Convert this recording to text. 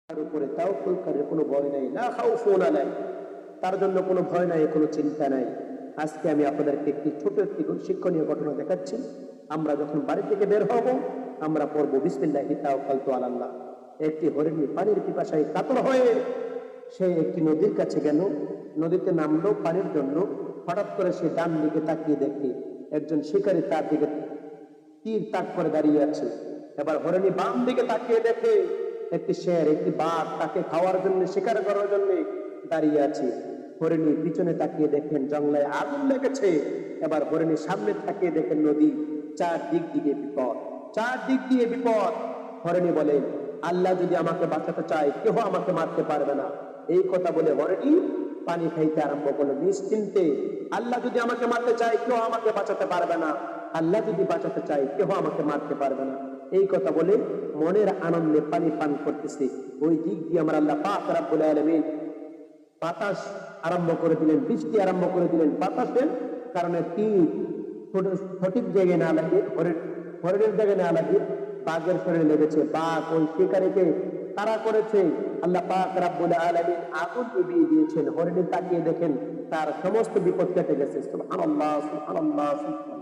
তার উপরে তাওয়াক্কুলকারীর কোনো ভয় নাই, লা খাউফুন আলাইহিম, তার জন্য কোনো ভয় নাই, কোনো চিন্তা নাই। আজকে আমি আপনাদেরকে একটি শিক্ষণীয় ঘটনা দেখাচ্ছি। আমরা যখন বাড়ি থেকে বের হব, আমরা পড়ব বিসমিল্লাহি তাওয়াক্কালতু আলাল্লাহ। একটি হরিণী পানির পিপাসায় কাতর হয়ে সে একটি নদীর কাছে গেল, নদীতে নামলো পানির জন্য। হঠাৎ করে সে ডান দিকে তাকিয়ে দেখে একজন শিকারী তার দিকে তীর তাক করে দাঁড়িয়ে আছে। এবার হরিণী বাম দিকে তাকিয়ে দেখে একটি শের, একটি বাঘ তাকে খাওয়ার জন্য, শিকার করার জন্য দাঁড়িয়ে আছে। হরিণী পিছনে তাকিয়ে দেখেন জঙ্গলায় আগুন লেগেছে। এবার হরিণী সামনে তাকিয়ে দেখেন নদী, চারদিক দিয়ে বিপদ, চারদিক দিয়ে বিপদ। হরিণী বলে, আল্লাহ যদি আমাকে বাঁচাতে চায়, কেউ আমাকে মারতে পারবে না। এই কথা বলে হরিণী পানি খাইতে আরম্ভ করলো নিশ্চিন্তে। আল্লাহ যদি আমাকে মারতে চায়, কেউ আমাকে বাঁচাতে পারবে না। আল্লাহ যদি বাঁচাতে চায়, কেউ আমাকে মারতে পারবে না। এই কথা বলে মনের আনন্দে পানি পান করতেছে। ওই দিক দিয়ে আমার আল্লাহ পাক রব্বুল আলামিন বাতাস আরম্ভ করে দিলেন, বৃষ্টি আরম্ভ করে দিলেন। বাতাসের কারণে তীর সঠিক জায়গায় না লাগে, হরিণের জায়গায় না লাগে, বাঘের শরীরে লেগেছে। বাঘ ওই শিকারীকে তাড়া করেছে। আল্লাহ পাক রব্বুল আলামিন আগুন নিভিয়ে দিয়েছেন। হরিণী তাকিয়ে দেখেন তার সমস্ত বিপদ কেটে গেছে। সুবহানাল্লাহ, সুবহানাল্লাহ, সুবহানাল্লাহ।